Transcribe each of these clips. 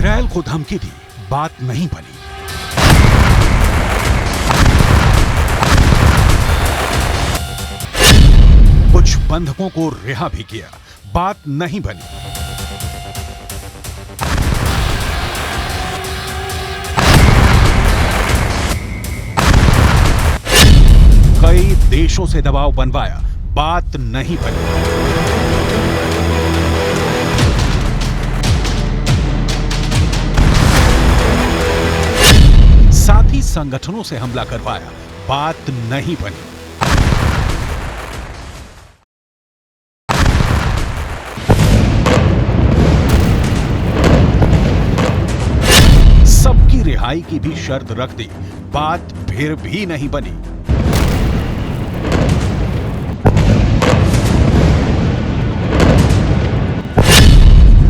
Israel को धमकी दी, बात नहीं बनी। कुछ बंधकों को रिहा भी किया, बात नहीं बनी। कई देशों से दबाव बनवाया, बात नहीं बनी। साथी संगठनों से हमला करवाया, बात नहीं बनी। सबकी रिहाई की भी शर्त रख दी, बात फिर भी नहीं बनी।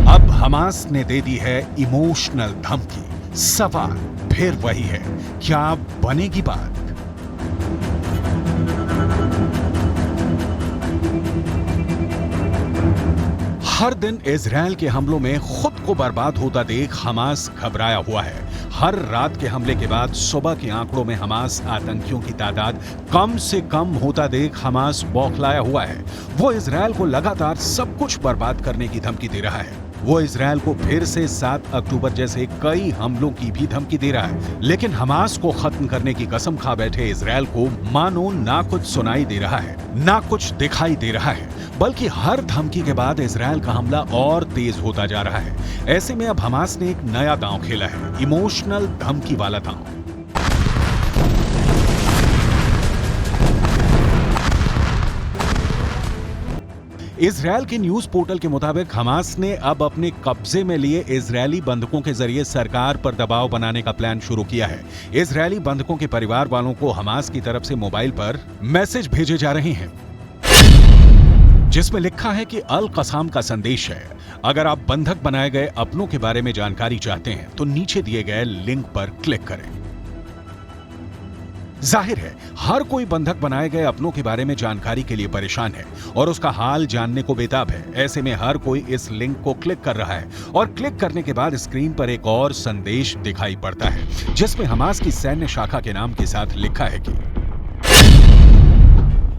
अब हमास ने दे दी है इमोशनल धमकी। सवाल फिर वही है, क्या बनेगी बात? हर दिन इजरायल के हमलों में खुद को बर्बाद होता देख हमास घबराया हुआ है। हर रात के हमले के बाद सुबह के आंकड़ों में हमास आतंकियों की तादाद कम से कम होता देख हमास बौखलाया हुआ है। वो इजरायल को लगातार सब कुछ बर्बाद करने की धमकी दे रहा है। वो इजरायल को फिर से 7 अक्टूबर जैसे कई हमलों की भी धमकी दे रहा है। लेकिन हमास को खत्म करने की कसम खा बैठे इजरायल को मानो ना कुछ सुनाई दे रहा है, ना कुछ दिखाई दे रहा है, बल्कि हर धमकी के बाद इजरायल का हमला और तेज होता जा रहा है। ऐसे में अब हमास ने एक नया दांव खेला है, इमोशनल धमकी वाला दांव। इजरायल के न्यूज पोर्टल के मुताबिक हमास ने अब अपने कब्जे में लिए इजरायली बंधकों के जरिए सरकार पर दबाव बनाने का प्लान शुरू किया है। इजरायली बंधकों के परिवार वालों को हमास की तरफ से मोबाइल पर मैसेज भेजे जा रहे हैं, जिसमें लिखा है कि अल कसाम का संदेश है। अगर आप बंधक बनाए गए अपनों के बारे में जानकारी चाहते हैं तो नीचे दिए गए लिंक पर क्लिक करें। जाहिर है हर कोई बंधक बनाए गए अपनों के बारे में जानकारी के लिए परेशान है और उसका हाल जानने को बेताब है। ऐसे में हर कोई इस लिंक को क्लिक कर रहा है और क्लिक करने के बाद स्क्रीन पर एक और संदेश दिखाई पड़ता है, जिसमें हमास की सैन्य शाखा के नाम के साथ लिखा है कि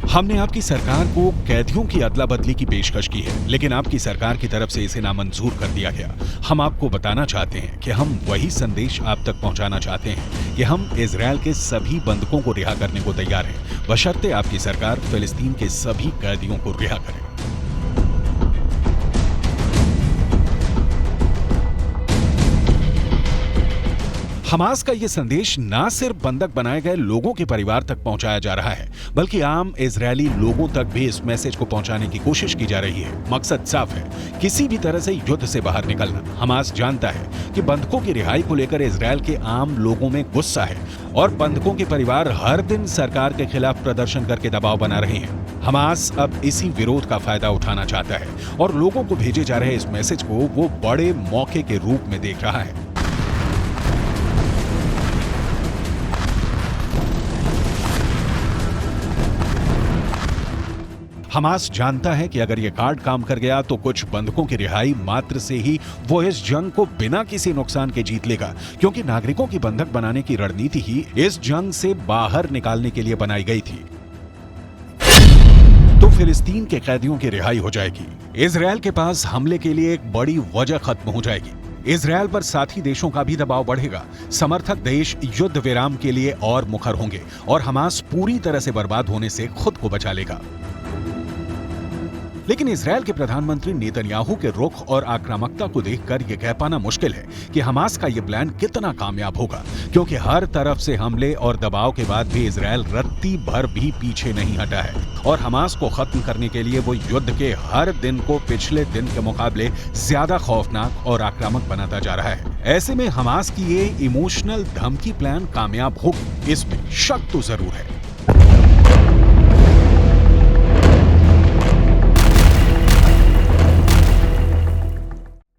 हमने आपकी सरकार को कैदियों की अदला बदली की पेशकश की है, लेकिन आपकी सरकार की तरफ से इसे नामंजूर कर दिया गया। हम आपको बताना चाहते हैं कि हम वही संदेश आप तक पहुंचाना चाहते हैं कि हम इजरायल के सभी बंधकों को रिहा करने को तैयार हैं, बशर्ते आपकी सरकार फिलिस्तीन के सभी कैदियों को रिहा करे। हमास का यह संदेश ना सिर्फ बंधक बनाए गए लोगों के परिवार तक पहुंचाया जा रहा है, बल्कि आम इजरायली लोगों तक भी इस मैसेज को पहुंचाने की कोशिश की जा रही है। मकसद साफ है, किसी भी तरह से युद्ध से बाहर निकलना। हमास जानता है कि बंधकों की रिहाई को लेकर इजरायल के आम लोगों में गुस्सा है और बंधकों के परिवार हर दिन सरकार के खिलाफ प्रदर्शन करके दबाव बना रहे हैं। हमास अब इसी विरोध का फायदा उठाना चाहता है और लोगों को भेजे जा रहे इस मैसेज को वो बड़े मौके के रूप में देख रहा है। हमास जानता है कि अगर ये कार्ड काम कर गया तो कुछ बंधकों की रिहाई मात्र से ही वो इस जंग को बिना किसी नुकसान के जीत लेगा, क्योंकि नागरिकों की बंधक बनाने की रणनीति ही इस जंग से बाहर निकालने के लिए बनाई गई थी। तो फिलिस्तीन के कैदियों की रिहाई हो जाएगी। इजरायल के पास हमले के लिए एक बड़ी वजह खत्म हो जाएगी। इजरायल पर साथी देशों का भी दबाव बढ़ेगा। समर्थक देश युद्ध विराम के लिए और मुखर होंगे और हमास पूरी तरह से बर्बाद होने से खुद को बचा लेगा। लेकिन इजरायल के प्रधानमंत्री नेतन्याहू के रुख और आक्रामकता को देखकर यह कह पाना मुश्किल है कि हमास का यह प्लान कितना कामयाब होगा, क्योंकि हर तरफ से हमले और दबाव के बाद भी इजरायल रत्ती भर भी पीछे नहीं हटा है और हमास को खत्म करने के लिए वो युद्ध के हर दिन को पिछले दिन के मुकाबले ज्यादा खौफनाक और आक्रामक बनाता जा रहा है। ऐसे में हमास की ये इमोशनल धमकी प्लान कामयाब होगी, इसमें शक तो जरूर है।